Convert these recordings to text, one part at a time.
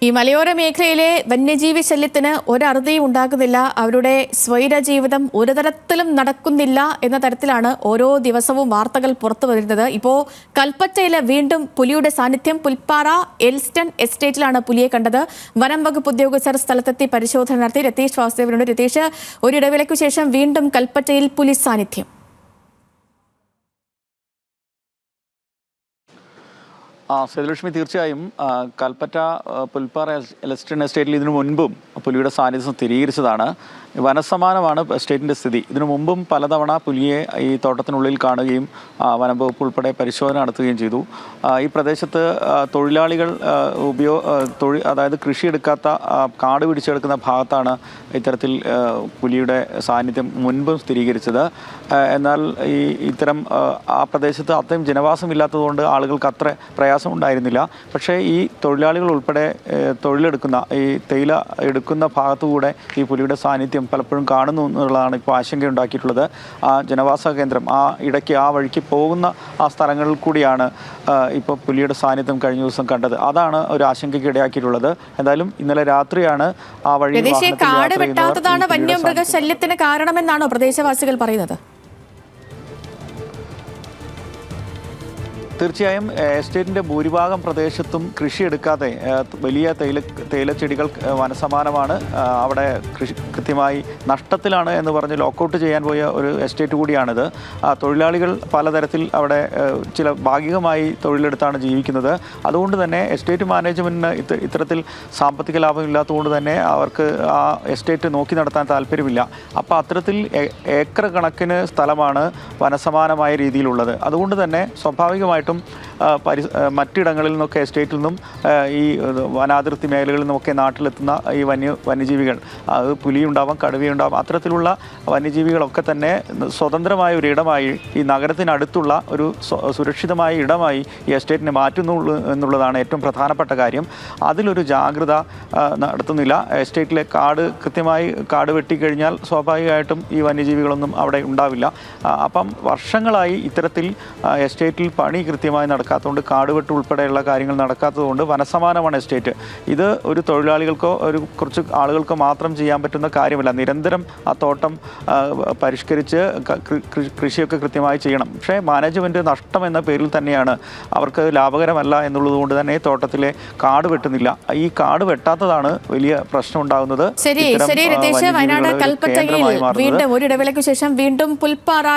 ഈ മലയോര മേഖലയിലെ വന്യജീവി ശല്യത്തിന് ഒരറുതിയും ഉണ്ടാകുന്നില്ല. അവരുടെ സ്വൈര ജീവിതം ഒരു തരത്തിലും നടക്കുന്നില്ല എന്ന തരത്തിലാണ് ഓരോ ദിവസവും വാർത്തകൾ പുറത്തു വരുന്നത്. ഇപ്പോൾ കൽപ്പറ്റയിലെ വീണ്ടും പുലിയുടെ സാന്നിധ്യം. പുൽപ്പാറ എൽസ്റ്റൺ എസ്റ്റേറ്റിലാണ് പുലിയെ കണ്ടത്. വനം വകുപ്പ് ഉദ്യോഗസ്ഥർ സ്ഥലത്തെത്തി പരിശോധന നടത്തി. രതീഷ് വാസുദേവനുണ്ട്. രതീഷ്, ഒരിടവേളയ്ക്കു ശേഷം വീണ്ടും കൽപ്പറ്റയിൽ പുലി സാന്നിധ്യം. സേതുലക്ഷ്മി, തീർച്ചയായും കൽപ്പറ്റ പുൽപ്പാറ എൽസ്റ്റൺ എസ്റ്റേറ്റിൽ ഇതിനു മുൻപും പുലിയുടെ സാന്നിധ്യം സ്ഥിരീകരിച്ചതാണ്. വനസമാനമാണ് എസ്റ്റേറ്റിൻ്റെ സ്ഥിതി. ഇതിനു മുമ്പും പലതവണ പുലിയെ ഈ തോട്ടത്തിനുള്ളിൽ കാണുകയും വനം വകുപ്പ് ഉൾപ്പെടെ പരിശോധന നടത്തുകയും ചെയ്തു. ഈ പ്രദേശത്ത് തൊഴിലാളികൾ അതായത് കൃഷിയെടുക്കാത്ത കാട് പിടിച്ചെടുക്കുന്ന ഭാഗത്താണ് ഇത്തരത്തിൽ പുലിയുടെ സാന്നിധ്യം മുൻപും സ്ഥിരീകരിച്ചത്. എന്നാൽ ഇത്തരം ആ പ്രദേശത്ത് അത്രയും ജനവാസമില്ലാത്തതുകൊണ്ട് ആളുകൾക്ക് അത്ര പ്രയാസം ഉണ്ടായിരുന്നില്ല. പക്ഷേ ഈ തൊഴിലാളികൾ ഉൾപ്പെടെ തൊഴിലെടുക്കുന്ന ഈ തേയില എടുക്കുന്ന ഭാഗത്തുകൂടെ ഈ പുലിയുടെ സാന്നിധ്യം പലപ്പോഴും കാണുന്നു എന്നുള്ളതാണ് ഇപ്പോൾ ആശങ്കയുണ്ടാക്കിയിട്ടുള്ളത്. ആ ജനവാസ കേന്ദ്രം ഇടയ്ക്ക് ആ വഴിക്ക് പോകുന്ന ആ സ്ഥലങ്ങളിൽ കൂടിയാണ് ഇപ്പോൾ പുലിയുടെ സാന്നിധ്യം കഴിഞ്ഞ ദിവസം കണ്ടത്. അതാണ് ഒരു ആശങ്കയ്ക്ക് ഇടയാക്കിയിട്ടുള്ളത്. എന്തായാലും ഇന്നലെ രാത്രിയാണ് ആ വഴി കാട് വെട്ടാത്തതാണ് വന്യമൃഗശല്യത്തിന് കാരണമെന്നാണോ പ്രദേശവാസികൾ പറയുന്നത്? തീർച്ചയായും എസ്റ്റേറ്റിൻ്റെ ഭൂരിഭാഗം പ്രദേശത്തും കൃഷിയെടുക്കാതെ വലിയ തേയിലച്ചെടികൾ വനസമാനമാണ്. അവിടെ കൃഷി കൃത്യമായി നഷ്ടത്തിലാണ് എന്ന് പറഞ്ഞ് ലോക്കൗട്ട് ചെയ്യാൻ പോയ ഒരു എസ്റ്റേറ്റ് കൂടിയാണിത്. തൊഴിലാളികൾ പലതരത്തിൽ അവിടെ ചില ഭാഗികമായി തൊഴിലെടുത്താണ് ജീവിക്കുന്നത്. അതുകൊണ്ട് തന്നെ എസ്റ്റേറ്റ് മാനേജ്മെൻറ്റിന് ഇത്തരത്തിൽ സാമ്പത്തിക ലാഭം ഇല്ലാത്തതുകൊണ്ട് തന്നെ അവർക്ക് ആ എസ്റ്റേറ്റ് നോക്കി നടത്താൻ താല്പര്യമില്ല. അപ്പോൾ അത്തരത്തിൽ ഏക്കർ കണക്കിന് സ്ഥലമാണ് വനസമാനമായ രീതിയിലുള്ളത്. അതുകൊണ്ട് തന്നെ സ്വാഭാവികമായിട്ടും മറ്റിടങ്ങളിൽ നിന്നൊക്കെ എസ്റ്റേറ്റിൽ നിന്നും ഈ വനാതിർത്തി മേഖലകളിൽ നിന്നൊക്കെ നാട്ടിലെത്തുന്ന ഈ വന്യജീവികൾ, അത് പുലിയുണ്ടാവാം, കടുവയുണ്ടാവാം, അത്തരത്തിലുള്ള വന്യജീവികളൊക്കെ തന്നെ സ്വതന്ത്രമായ ഒരു ഇടമായി ഈ നഗരത്തിനടുത്തുള്ള ഒരു സുരക്ഷിതമായ ഇടമായി ഈ എസ്റ്റേറ്റിനെ മാറ്റുന്നുള്ളൂ എന്നുള്ളതാണ് ഏറ്റവും പ്രധാനപ്പെട്ട കാര്യം. അതിലൊരു ജാഗ്രത നടത്തുന്നില്ല. എസ്റ്റേറ്റിലെ കൃത്യമായി കാട് വെട്ടിക്കഴിഞ്ഞാൽ സ്വാഭാവികമായിട്ടും ഈ വന്യജീവികളൊന്നും അവിടെ ഉണ്ടാവില്ല. അപ്പം വർഷങ്ങളായി ഇത്തരത്തിൽ എസ്റ്റേറ്റിൽ പണി കൃത്യമായി നടക്കാത്തതുകൊണ്ട്, കാടുവെട്ട് ഉൾപ്പെടെയുള്ള കാര്യങ്ങൾ നടക്കാത്തതുകൊണ്ട് വനസമാനമാണ് എസ്റ്റേറ്റ്. ഇത് ഒരു തൊഴിലാളികൾക്കോ കുറച്ച് ആളുകൾക്കോ മാത്രം ചെയ്യാൻ പറ്റുന്ന കാര്യമല്ല. നിരന്തരം ആ തോട്ടം പരിഷ്കരിച്ച് കൃഷിയൊക്കെ കൃത്യമായി ചെയ്യണം. പക്ഷേ മാനേജ്മെൻറ്റ് നഷ്ടം എന്ന പേരിൽ തന്നെയാണ്, അവർക്ക് ലാഭകരമല്ല എന്നുള്ളത് കൊണ്ട് തന്നെ തോട്ടത്തിലെ കാട് വെട്ടുന്നില്ല. ഈ കാട് വെട്ടാത്തതാണ് വലിയ പ്രശ്നം ഉണ്ടാകുന്നത്. വയനാട് കൽപ്പറ്റയിൽ വീണ്ടും ഒരിടവേളയ്ക്കു ശേഷം വീണ്ടും പുൽപ്പാറ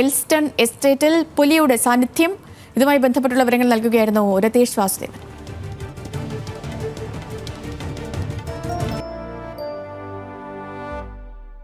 എൽസ്റ്റൺ എസ്റ്റേറ്റിൽ പുലിയുടെ സാന്നിധ്യം. ഇതുമായി ബന്ധപ്പെട്ടുള്ള വിവരങ്ങൾ നൽകുകയായിരുന്നു രതീഷ് വാസുദേവൻ.